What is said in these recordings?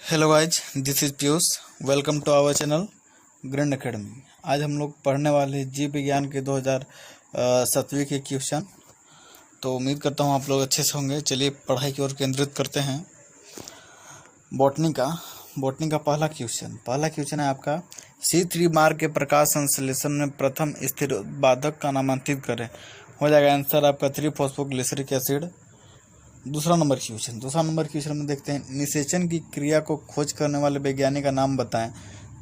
Hello guys, this is Piyush. Welcome to our channel Grand Academy. आज हम लोग पढ़ने वाले हैं जीव विज्ञान के 2007 के क्वेश्चन। तो उम्मीद करता हूँ आप लोग अच्छे से होंगे। चलिए पढ़ाई की ओर केंद्रित करते हैं। बॉटनी का पहला क्वेश्चन है आपका, C3 मार्ग के प्रकाश संश्लेषण में प्रथम स्थिर उत्पादक का नामांकित करें। हो जाएगा आंसर आपका 3-फॉस्फोग्लिसरिक एसिड। दूसरा नंबर क्वेश्चन में देखते हैं, निषेचन की क्रिया को खोज करने वाले वैज्ञानिक का नाम बताएं।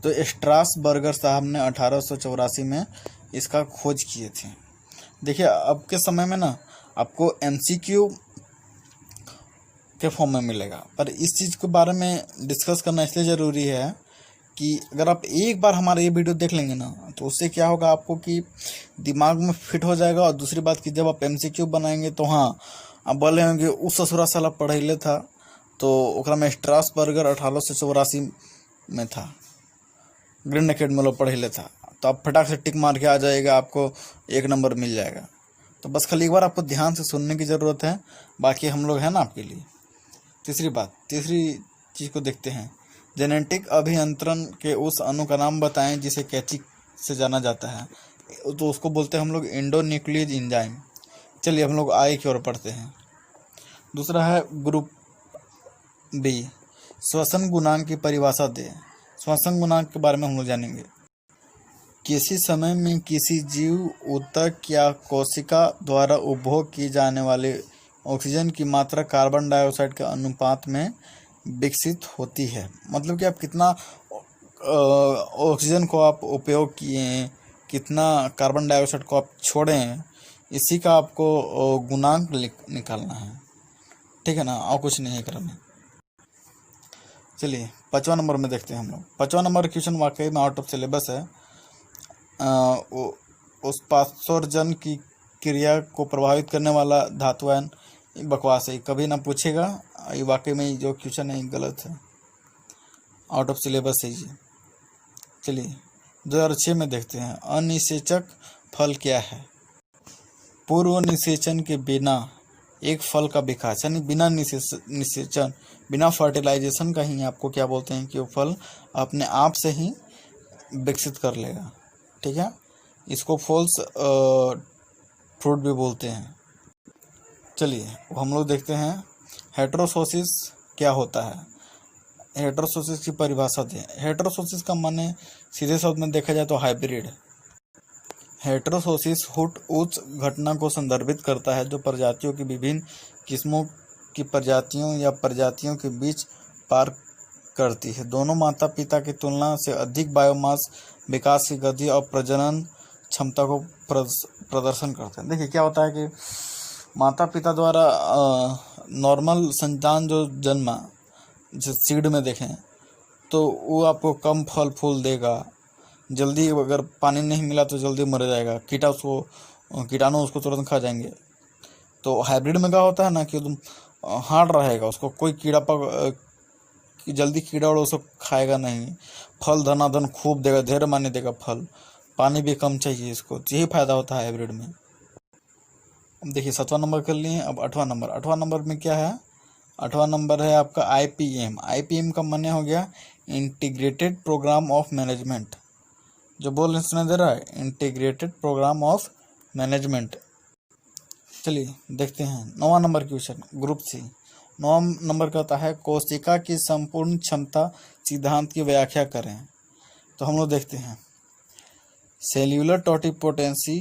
तो स्ट्रासबर्गर साहब ने 1884 में इसका खोज किए थे। देखिए अब के समय में ना आपको MCQ के फॉर्म में मिलेगा, पर इस चीज़ के बारे में डिस्कस करना इसलिए ज़रूरी है कि अगर आप एक बार हमारा ये वीडियो देख लेंगे ना, तो उससे क्या होगा आपको कि दिमाग में फिट हो जाएगा। और दूसरी बात कि जब आप MCQ बनाएंगे तो हाँ, आप बोले होंगे उस ससुरा साला पढ़ैले था, तो ओकरा में स्ट्रासबर्गर 1884 में था, ग्रैंड एकेडमी में पढ़ैले था, तो आप फटाक से टिक मार के आ जाएगा, आपको 1 नंबर मिल जाएगा। तो बस खाली एक बार आपको ध्यान से सुनने की ज़रूरत है, बाकी हम लोग हैं ना आपके लिए। तीसरी चीज़ को देखते हैं, जेनेटिक अभियंत्रण के उस अणु का नाम बताएं जिसे कैची से जाना जाता है। तो उसको बोलते हैं हम लोग एंडोन्यूक्लियस एंजाइम। चलिए हम लोग आगे की ओर पढ़ते हैं। दूसरा है ग्रुप बी, श्वसन गुणांक की परिभाषा दें। श्वसन गुणांक के बारे में हम लोग जानेंगे। किसी समय में किसी जीव ऊतक या कोशिका द्वारा उपभोग की जाने वाले ऑक्सीजन की मात्रा कार्बन डाइऑक्साइड के अनुपात में विकसित होती है। मतलब कि आप कितना ऑक्सीजन को आप उपयोग किए हैं, कितना कार्बन डाइऑक्साइड को आप छोड़े हैं, इसी का आपको गुणांक निकालना है, ठीक है ना, और कुछ नहीं है करना। चलिए 5वां नंबर में देखते हैं हम लोग। 5वां नंबर क्वेश्चन वाकई में आउट ऑफ सिलेबस है। उस पात्सर्जन की क्रिया को प्रभावित करने वाला धातु आयन, बकवास है, कभी ना पूछेगा। ये वाकई में जो क्वेश्चन है गलत है, आउट ऑफ सिलेबस है ये। चलिए 2006 में देखते हैं, अनिषेचक फल क्या है। पूर्व निषेचन के बिना एक फल का विकास, यानी बिना निषेचन, बिना फर्टिलाइजेशन का ही आपको क्या बोलते हैं कि वो फल अपने आप से ही विकसित कर लेगा, ठीक है। इसको फॉल्स फ्रूट भी बोलते हैं। चलिए हम लोग देखते हैं, हेटेरोसोसिस क्या होता है। हेटेरोसोसिस की परिभाषा दें। हेटेरोसोसिस का माने सीधे शब्द में देखा जाए तो हाइब्रिड। हेटेरोसोसिस हुट उस घटना को संदर्भित करता है जो प्रजातियों की विभिन्न किस्मों की प्रजातियों या प्रजातियों के बीच पार करती है। दोनों माता पिता की तुलना से अधिक बायोमास, विकास की गति और प्रजनन क्षमता को प्रदर्शन करते हैं। देखिए क्या होता है कि माता पिता द्वारा नॉर्मल संतान जो जन्मा, जैसे सीड में देखें तो वो आपको कम फल फूल देगा, जल्दी अगर पानी नहीं मिला तो जल्दी मर जाएगा, कीटाणु उसको तुरंत खा जाएंगे। तो हाइब्रिड में क्या होता है ना कि तुम हार्ड रहेगा, उसको कोई जल्दी कीड़ा उड़ा उसको खाएगा नहीं, फल धनाधन खूब देगा, ढेर माने देगा फल, पानी भी कम चाहिए इसको, यही फायदा होता है हाइब्रिड में। अब देखिए 7वां नंबर कर लिए। अब 8वां नंबर में क्या है। 8वां नंबर है आपका IPM का माने हो गया इंटीग्रेटेड प्रोग्राम ऑफ मैनेजमेंट। जो बोल सुना दे रहा है, इंटीग्रेटेड प्रोग्राम ऑफ मैनेजमेंट। चलिए देखते हैं 9वां नंबर क्वेश्चन, ग्रुप सी। 9वां नंबर कहता है, कोशिका की संपूर्ण क्षमता सिद्धांत की व्याख्या करें। तो हम लोग देखते हैं, सेल्यूलर टोटिपोटेंसी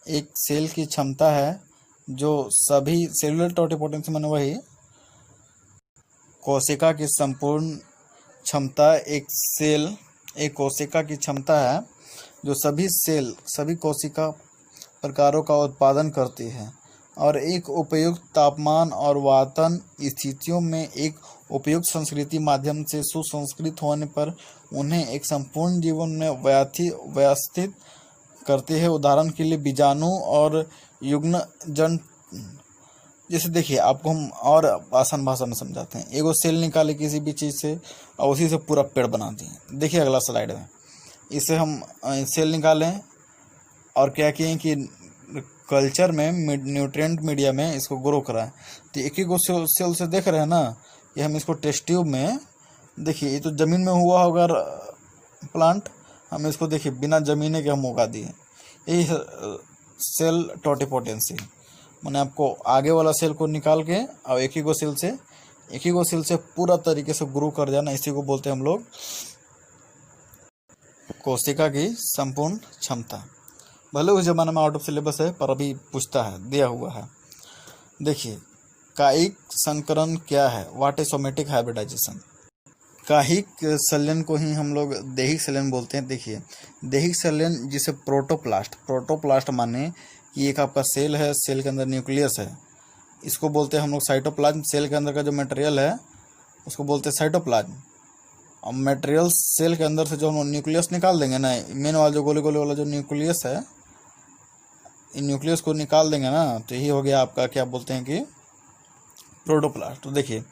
एक सेल की क्षमता है जो सभी, सेल्यूलर टोटिपोटेंसी माने वही कोशिका की संपूर्ण क्षमता, एक कोशिका की क्षमता है जो सभी कोशिका प्रकारों का उत्पादन करती है और एक उपयुक्त तापमान और वातन स्थितियों में एक उपयुक्त संस्कृति माध्यम से सुसंस्कृत होने पर उन्हें एक संपूर्ण जीवन में व्यवस्थित करती है। उदाहरण के लिए बीजाणु और युग्मजन। जैसे देखिए आपको हम और आसान भाषा में समझाते हैं। एगो सेल निकाले किसी भी चीज़ से और उसी से पूरा पेड़ बना दिए। देखिए अगला स्लाइड में, इसे हम सेल निकालें और क्या किए कि कल्चर में न्यूट्रिएंट मीडिया में इसको ग्रो कराएं। तो एक ही सेल से देख रहे हैं ना कि हम इसको टेस्ट ट्यूब में देखिए ये तो ज़मीन में हुआ होगा प्लांट, हम इसको देखिए बिना ज़मीने के हम उगा दिए। यही सेल टोटिपोटेंसी, मैंने आपको आगे वाला सेल को निकाल के और एक ही गो सेल से पूरा तरीके से ग्रो कर जाना, इसी को बोलते हैं हम लोग कोशिका की संपूर्ण क्षमता। भले उस जमाने में आउट ऑफ सिलेबस है पर अभी पूछता है, दिया हुआ है। देखिए कायिक संकरण क्या है, व्हाट इज सोमेटिक हाइब्रिडाइजेशन। कायिक संलयन को ही हम लोग दैहिक संलयन बोलते हैं। देखिए दैहिक संलयन जिसे प्रोटोप्लास्ट माने कि एक आपका सेल है, सेल के अंदर न्यूक्लियस है, इसको बोलते हैं हम लोग साइटोप्लाज्म। सेल के अंदर का जो मटेरियल है उसको बोलते हैं साइटोप्लाज्म। और मटेरियल सेल के अंदर से जो हम न्यूक्लियस निकाल देंगे ना, मेन वाला जो गोले गोले वाला जो न्यूक्लियस है, इन न्यूक्लियस को निकाल देंगे ना, तो यही हो गया आपका क्या बोलते हैं कि प्रोटोप्लास्ट। तो देखिए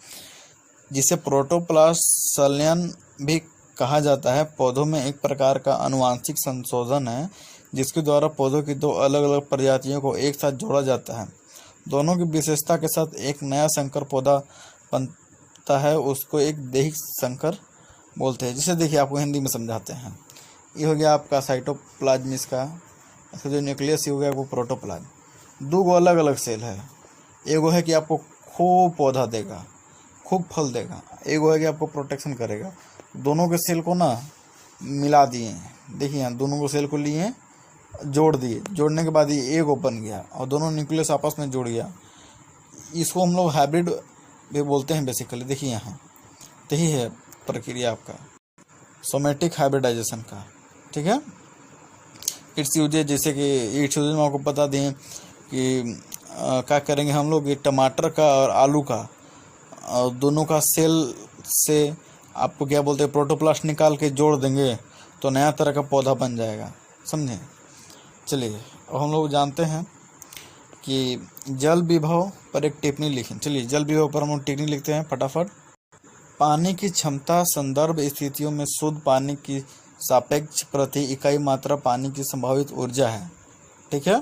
जिसे प्रोटोप्लास्ट संलयन भी कहा जाता है, पौधों में एक प्रकार का आनुवांशिक संशोधन है जिसके द्वारा पौधों की दो अलग अलग प्रजातियों को एक साथ जोड़ा जाता है। दोनों की विशेषता के साथ एक नया संकर पौधा बनता है, उसको एक दैहिक संकर बोलते हैं। जिसे देखिए आपको हिंदी में समझाते हैं। ये हो गया आपका साइटोप्लाज्म, इसका जो न्यूक्लियस हो गया वो प्रोटोप्लाज्म। दो अलग अलग सेल है, एगो है कि आपको खूब पौधा देगा, खूब फल देगा, एगो है कि आपको प्रोटेक्शन करेगा। दोनों के सेल को ना मिला दिए, देखिए यहाँ दोनों को सेल को लिए जोड़ दिए, जोड़ने के बाद ये एगो बन गया और दोनों न्यूक्लियस आपस में जुड़ गया। इसको हम लोग हाइब्रिड भी बोलते हैं बेसिकली। देखिए यहाँ तो यही है प्रक्रिया आपका सोमेटिक हाइब्रिडाइजेशन का, ठीक है। इट्स यूजेज, जैसे कि इट्स यूजेज में आपको बता दें कि क्या करेंगे हम लोग, ये टमाटर का और आलू का दोनों का सेल से आपको क्या बोलते हैं प्रोटोप्लास्ट निकाल के जोड़ देंगे तो नया तरह का पौधा बन जाएगा, समझे। चलिए अब हम लोग जानते हैं कि जल विभव पर एक टिप्पणी लिखें। चलिए जल विभव पर हम लोग टिप्पणी लिखते हैं फटाफट। पानी की क्षमता संदर्भ स्थितियों में शुद्ध पानी की सापेक्ष प्रति इकाई मात्रा पानी की संभावित ऊर्जा है, ठीक है।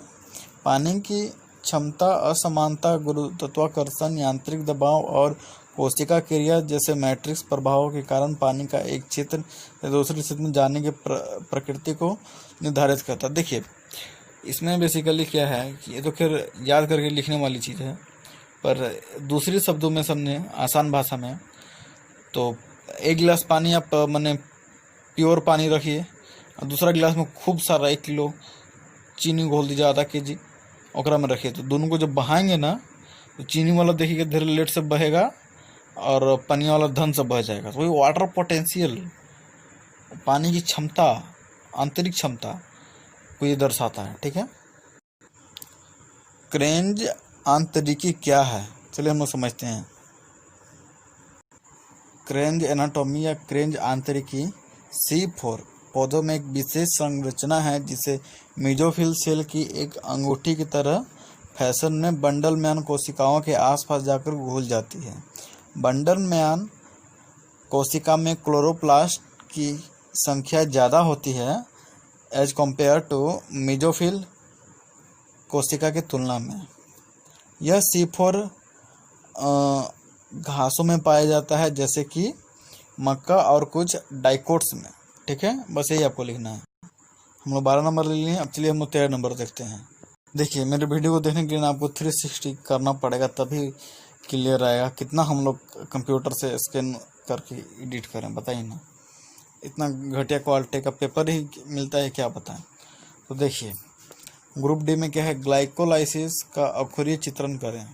पानी की क्षमता असमानता, गुरुत्वाकर्षण, यांत्रिक दबाव और कोशिका क्रिया जैसे मैट्रिक्स प्रभावों के कारण पानी का एक क्षेत्र या दूसरे क्षेत्र में जाने की प्रकृति को निर्धारित करता है। देखिए इसमें बेसिकली क्या है कि ये तो खैर याद करके लिखने वाली चीज़ है, पर दूसरे शब्दों में समझे आसान भाषा में, तो एक गिलास पानी आप माने प्योर पानी रखिए और दूसरा गिलास में खूब सारा 1 किलो चीनी घोल दीजिए, आधा केजी ओकरा में रखिए। तो दोनों को जब बहाएंगे ना तो चीनी वाला देखिएगा धीरे लेट से बहेगा और पानी वाला धन से बह जाएगा। तो वही वाटर पोटेंशियल, पानी की क्षमता, आंतरिक क्षमता को ये दर्शाता है, ठीक है। क्रेंज आंतरिकी क्या है, चलिए हम लोग समझते हैं। क्रेंज एनाटॉमी या क्रेंज आंतरिकी C4 पौधों में एक विशेष संरचना है जिसे मेसोफिल सेल की एक अंगूठी की तरह फैशन में बंडल म्यान कोशिकाओं के आसपास जाकर घुल जाती है। बंडल म्यान कोशिका में क्लोरोप्लास्ट की संख्या ज़्यादा होती है एज कम्पेयर टू मेसोफिल कोशिका की तुलना में। यह C4 घासों में पाया जाता है जैसे कि मक्का और कुछ डाइकोट्स में, ठीक है। बस यही आपको लिखना है। हम लोग 12 नंबर ले लिए, अब चलिए हम लोग 13 नंबर देखते हैं। देखिए मेरे वीडियो को देखने के लिए आपको 360 करना पड़ेगा तभी क्लियर आएगा। कितना हम लोग कंप्यूटर से स्कैन करके एडिट करें बताइए ना, इतना घटिया क्वालिटी का पेपर ही मिलता है क्या बताएं। तो देखिए ग्रुप डी में क्या है, ग्लाइकोलाइसिस का अक्षरीय चित्रण करें।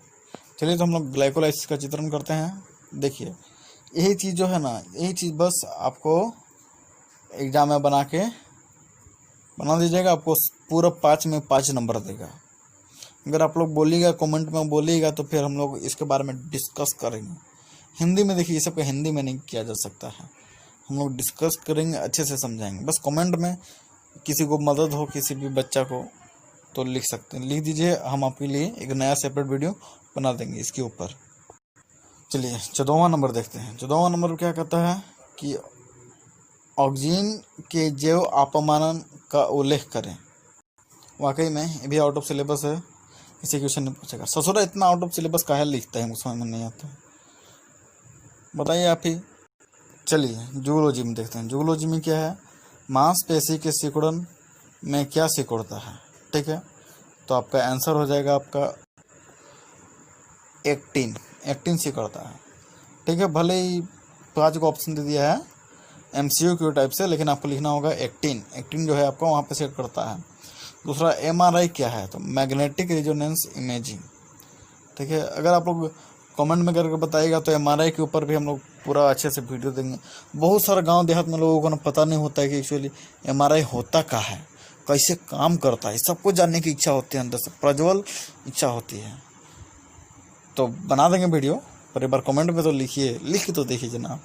चलिए तो हम लोग ग्लाइकोलाइसिस का चित्रण करते हैं। देखिए यही चीज़ जो है ना, यही चीज़ बस आपको एग्जाम में बना दीजिएगा, आपको पूरा 5 में 5 नंबर देगा। अगर आप लोग बोलिएगा, कमेंट में बोलिएगा तो फिर हम लोग इसके बारे में डिस्कस करेंगे हिंदी में। देखिए ये सब का हिंदी में नहीं किया जा सकता है, हम लोग डिस्कस करेंगे, अच्छे से समझाएंगे। बस कमेंट में किसी को मदद हो, किसी भी बच्चा को, तो लिख सकते हैं, लिख दीजिए, हम आपके लिए एक नया सेपरेट वीडियो बना देंगे इसके ऊपर। चलिए 14वां नंबर देखते हैं। 14वां नंबर क्या कहता है कि ऑक्सीजन के जैव अपमानन का उल्लेख करें। वाकई में ये भी आउट ऑफ सिलेबस है, इसी क्वेश्चन में पूछेगा। ससुरा इतना आउट ऑफ सिलेबस काहे लिखता है, मुझे समझ में नहीं आता, बताइए आप ही। चलिए जूलॉजी में देखते हैं। जूलॉजी में क्या है, मांसपेशी के सिकुड़न में क्या सिकुड़ता है, ठीक है। तो आपका आंसर हो जाएगा आपका एक्टिन, एक्टिन सिकुड़ता है, ठीक है। भले ही 5 को ऑप्शन दे दिया है MCQ टाइप से, लेकिन आपको लिखना होगा एक्टिन, एक्टिन जो है आपका वहाँ पे सेट करता है। दूसरा MRI क्या है, तो मैग्नेटिक रेजोनेंस इमेजिंग, ठीक है। अगर आप लोग कमेंट में करके बताइएगा तो MRI के ऊपर भी हम लोग पूरा अच्छे से वीडियो देंगे। बहुत सारा गांव देहात में लोगों को ना पता नहीं होता है कि एक्चुअली MRI होता क्या है, कैसे काम करता है, सबको जानने की इच्छा होती है, अंदर से प्रज्वल इच्छा होती है। तो बना देंगे वीडियो, पर एक बार कमेंट में तो लिखिए, लिख के तो देखिए जनाब।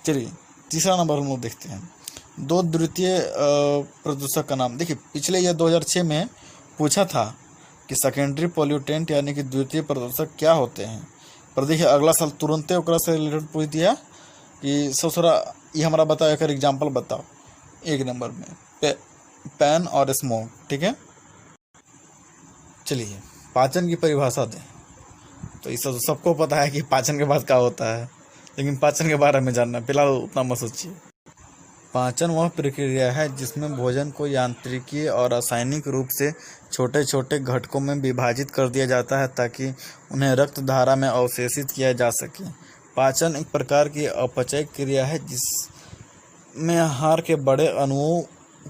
चलिए तीसरा नंबर हम लोग देखते हैं, 2 द्वितीय प्रदूषक का नाम। देखिए पिछले ये 2006 में पूछा था कि सेकेंडरी पॉल्यूटेंट यानी कि द्वितीय प्रदूषक क्या होते हैं, पर देखिए अगला साल तुरंत ओकरा से रिलेटेड पूछ दिया कि ससुरा ये हमारा बताओ, एक एग्जाम्पल बताओ। 1 नंबर में पैन और स्मोक, ठीक है। चलिए पाचन की परिभाषा दें। तो इस सबको पता है कि पाचन के बाद क्या होता है, लेकिन पाचन के बारे में जानना फिलहाल उतना मत सोचिए। पाचन वह प्रक्रिया है जिसमें भोजन को यांत्रिकीय और रासायनिक रूप से छोटे छोटे घटकों में विभाजित कर दिया जाता है ताकि उन्हें रक्त धारा में अवशोषित किया जा सके। पाचन एक प्रकार की अपचय क्रिया है जिसमें आहार के बड़े अणुओं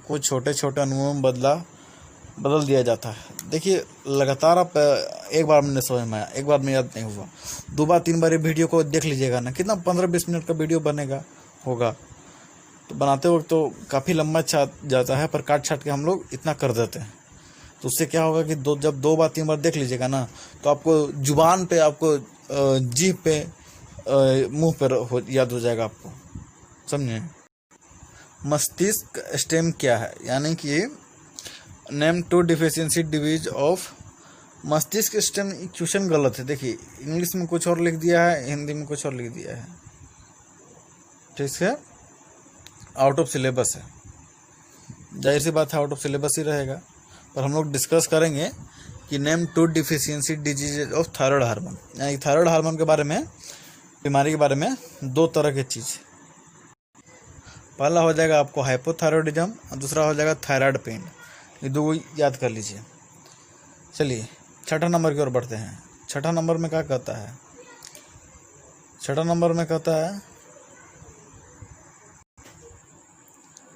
को छोटे छोटे अणुओं में बदल दिया जाता है। देखिए लगातार आप एक बार में समझ में आया, एक बार में याद नहीं हुआ, 2 बार 3 बार ये वीडियो को देख लीजिएगा ना, कितना 15-20 मिनट का वीडियो बनेगा होगा। तो बनाते वक्त तो काफ़ी लंबा जाता है, पर काट छाट के हम लोग इतना कर देते हैं। तो उससे क्या होगा कि जब 2 बार 3 बार देख लीजिएगा ना, तो आपको जुबान पे, आपको जीभ पे, मुंह पर याद हो जाएगा आपको, समझे। मस्तिष्क स्टेम क्या है, यानी कि नेम 2 डिफिशियंसी डिवीज ऑफ मस्तिष्क स्टेम। क्वेश्चन गलत है, देखिए इंग्लिश में कुछ और लिख दिया है, हिंदी में कुछ और लिख दिया है, ठीक है। आउट ऑफ सिलेबस है, जाहिर सी बात है आउट ऑफ सिलेबस ही रहेगा। पर हम लोग डिस्कस करेंगे कि name 2 deficiency disease of thyroid hormone, यानी थायराइड हार्मोन के बारे में, बीमारी के बारे में 2 तरह की चीज़। पहला हो जाएगा आपको हाइपोथायरॉयडिज्म और दूसरा हो जाएगा थायराइड पेन, ये 2 याद कर लीजिए। चलिए 6ठा नंबर की ओर बढ़ते हैं। 6ठा नंबर में क्या कहता है, 6ठा नंबर में कहता है,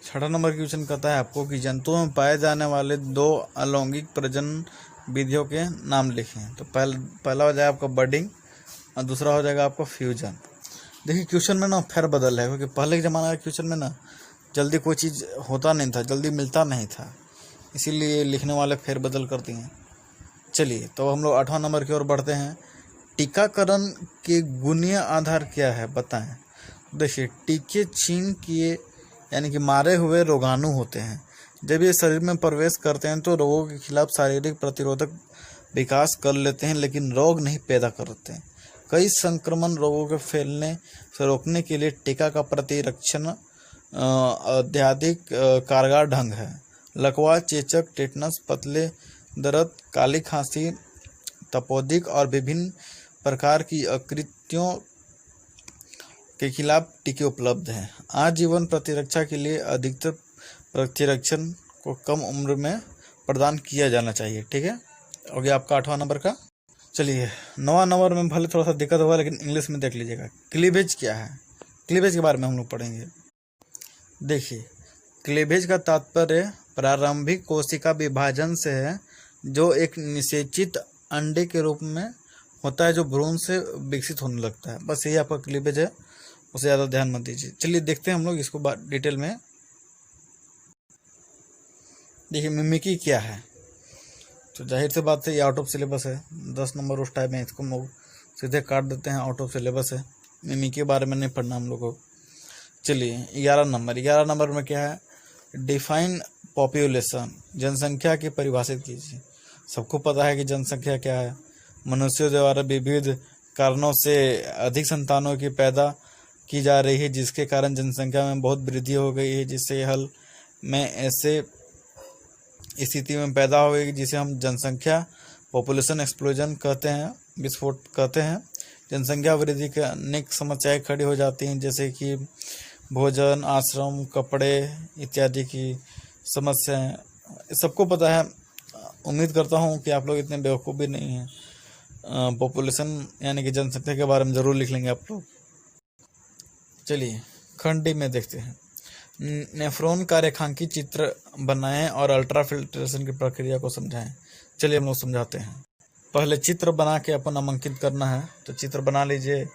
6ठा नंबर की क्वेश्चन कहता है आपको कि जंतुओं में पाए जाने वाले 2 अलैंगिक प्रजनन विधियों के नाम लिखें। तो पहला हो जाएगा आपका बडिंग और दूसरा हो जाएगा आपका फ्यूजन। देखिए क्वेश्चन में ना फेरबदल है, क्योंकि पहले के ज़माने के क्वेश्चन में ना जल्दी कोई चीज़ होता नहीं था, जल्दी मिलता नहीं था, इसीलिए लिखने वाले फेरबदल करती हैं। चलिए तो हम लोग 8वां नंबर की ओर बढ़ते हैं। टीकाकरण के गुणीय आधार क्या है बताएं। देखिए टीके छीन किए यानी कि मारे हुए रोगाणु होते हैं, जब ये शरीर में प्रवेश करते हैं तो रोगों के खिलाफ शारीरिक प्रतिरोधक विकास कर लेते हैं, लेकिन रोग नहीं पैदा करते हैं। कई संक्रमण रोगों के फैलने से रोकने के लिए टीका का प्रतिरक्षण अत्यधिक कारगर ढंग है। लकवा, चेचक, टेटनस, पतले दर्द, काली खांसी, तपोदिक और विभिन्न प्रकार की आकृतियों के खिलाफ टीके उपलब्ध हैं। आजीवन प्रतिरक्षा के लिए अधिकतर प्रतिरक्षण को कम उम्र में प्रदान किया जाना चाहिए, ठीक है। हो गया आपका 8वां नंबर का। चलिए 9वां नंबर में भले थोड़ा सा दिक्कत होगा, लेकिन इंग्लिश में देख लीजिएगा। क्लीवेज क्या है, क्लीवेज के बारे में हम लोग पढ़ेंगे। देखिए क्लीवेज का तात्पर्य प्रारंभिक कोशिका विभाजन से है, जो एक निषेचित अंडे के रूप में होता है जो भ्रूण से विकसित होने लगता है। बस यही आपका क्लीवेज है, उसे ज़्यादा ध्यान मत दीजिए। चलिए देखते हैं हम लोग इसको डिटेल में। देखिए मिमिकी क्या है, तो जाहिर सी बात है ये आउट ऑफ सिलेबस है। 10 नंबर उस टाइम में इसको हम लोग सीधे काट देते हैं, आउट ऑफ सिलेबस है, मिमिकी के बारे में नहीं पढ़ना हम लोग को। चलिए 11 नंबर में क्या है, डिफाइन पॉपुलेशन, जनसंख्या की परिभाषित कीजिए। सबको पता है कि जनसंख्या क्या है, मनुष्यों द्वारा विविध कारणों से अधिक संतानों की पैदा की जा रही है, जिसके कारण जनसंख्या में बहुत वृद्धि हो गई है, जिससे हल में ऐसे स्थिति में पैदा हो गई जिसे हम जनसंख्या पॉपुलेशन एक्सप्लोजन कहते हैं, विस्फोट कहते हैं। जनसंख्या वृद्धि के अनेक समस्याएं खड़ी हो जाती हैं, जैसे कि भोजन, आश्रम, कपड़े इत्यादि की समस्याएं। सबको पता है। उम्मीद करता हूं कि आप लोग इतने बेवकूफ़ भी नहीं हैं। पॉपुलेशन यानी कि जनसंख्या के बारे में ज़रूर लिख लेंगे आप लोग। चलिए खंड डी में देखते हैं। नेफ्रॉन का रेखांकित चित्र बनाएं और अल्ट्रा फिल्ट्रेशन की प्रक्रिया को समझाएं। चलिए हम लोग समझाते हैं। पहले चित्र बना के अपन नामांकित करना है। तो चित्र बना लीजिए।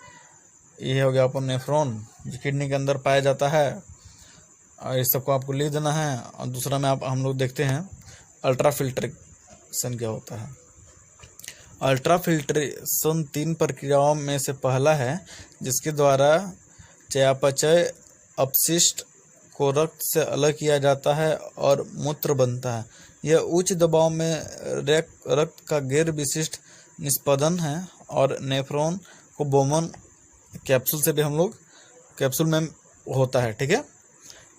ये हो गया अपन नेफ्रॉन, जो किडनी के अंदर पाया जाता है, और इस सबको आपको लिख देना है। और दूसरा में हम लोग देखते हैं अल्ट्रा फिल्ट्रेशन क्या होता है। अल्ट्रा फिल्ट्रेशन 3 प्रक्रियाओं में से पहला है, जिसके द्वारा चयापचय अपशिष्ट को रक्त से अलग किया जाता है और मूत्र बनता है। यह उच्च दबाव में रक्त का गैर विशिष्ट निष्पादन है और नेफ्रॉन को बोमन कैप्सूल से भी हम लोग कैप्सूल में होता है। ठीक है,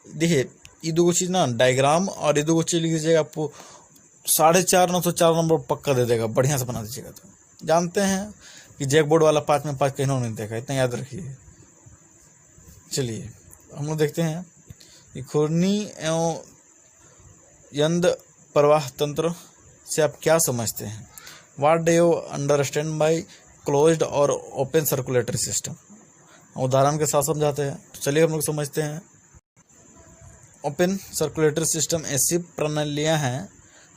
देखिए ये दो चीज़ ना डायग्राम और ये दो चीज़ लिख दीजिएगा, आपको 4.5 नंबर पक्का दे देगा। बढ़िया से बना दीजिएगा। तो जानते हैं कि जैक बोर्ड वाला 5 में 5 कहीं नहीं देखा, इतना याद रखिए। चलिए हम लोग देखते हैं कि खुरनी एवं यंद प्रवाह तंत्र से आप क्या समझते हैं। What do you understand by closed और ओपन सर्कुलेटरी सिस्टम। उदाहरण के साथ समझाते हैं। तो चलिए हम लोग समझते हैं। ओपन सर्कुलेटरी सिस्टम ऐसी प्रणालियां हैं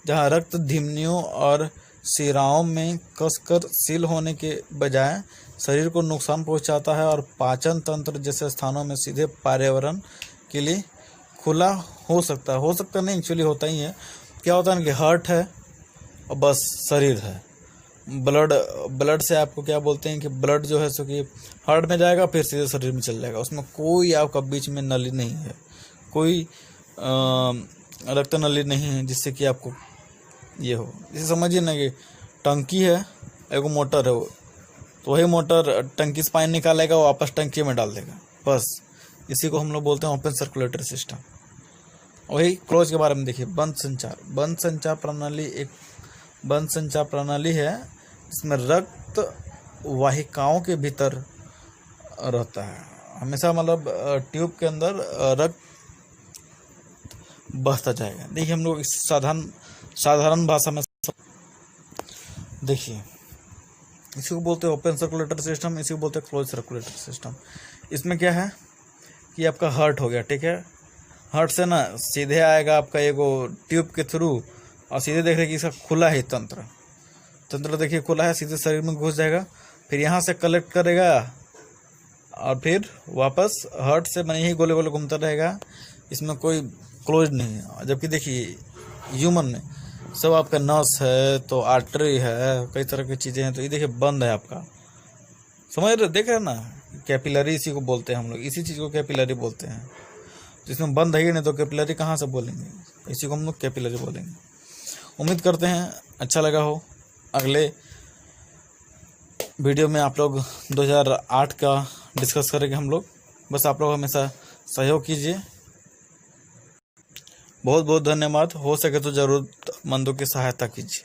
जहां रक्त धमनियों और शिराओं में कसकर सील होने के बजाय शरीर को नुकसान पहुंचाता है और पाचन तंत्र जैसे स्थानों में सीधे पर्यावरण के लिए खुला हो सकता नहीं, एक्चुअली होता ही है। क्या होता है कि हार्ट है और बस शरीर है। ब्लड से आपको क्या बोलते हैं कि ब्लड जो है सो कि हार्ट में जाएगा फिर सीधे शरीर में चल जाएगा। उसमें कोई आपका बीच में नली नहीं है, कोई रक्त नली नहीं है जिससे कि आपको ये हो। इसे समझिए ना कि टंकी है, एगो मोटर है, तो वही मोटर टंकी से पानी निकालेगा, वापस टंकी में डाल देगा, बस। इसी को हम लोग बोलते हैं ओपन सर्कुलेटरी सिस्टम। वही क्लोज के बारे में देखिए। बंद संचार प्रणाली है जिसमें रक्त वाहिकाओं के भीतर रहता है हमेशा, मतलब ट्यूब के अंदर रक्त बहता जाएगा। देखिए हम लोग इस साधारण भाषा में देखिए, इसी को बोलते हैं ओपन सर्कुलेटरी सिस्टम, इसी को बोलते हैं क्लोज सर्कुलेटरी सिस्टम। इसमें क्या है कि आपका हार्ट हो गया, ठीक है। हार्ट से ना सीधे आएगा आपका एगो ट्यूब के थ्रू, और सीधे देख रहे कि इसका खुला है तंत्र देखिए खुला है, सीधे शरीर में घुस जाएगा, फिर यहाँ से कलेक्ट करेगा और फिर वापस हार्ट से मैंने यही गोले गोले घूमता रहेगा। इसमें कोई क्लोज नहीं है। जबकि देखिए ह्यूमन में सब आपका नस है, तो आर्टरी है, कई तरह की चीज़ें हैं, तो ये देखिए बंद है आपका। समझ रहे, देख रहे ना, कैपिलरी इसी को बोलते हैं हम लोग, इसी चीज़ को कैपिलरी बोलते हैं। जिसमें बंद है ही नहीं तो कैपिलरी कहाँ से बोलेंगे, इसी को हम लोग कैपिलरी बोलेंगे। उम्मीद करते हैं अच्छा लगा हो। अगले वीडियो में आप लोग 2008 का डिस्कस करेंगे हम लोग। बस आप लोग हमेशा सहयोग कीजिए। बहुत बहुत धन्यवाद। हो सके तो ज़रूरतमंदों की सहायता कीजिए।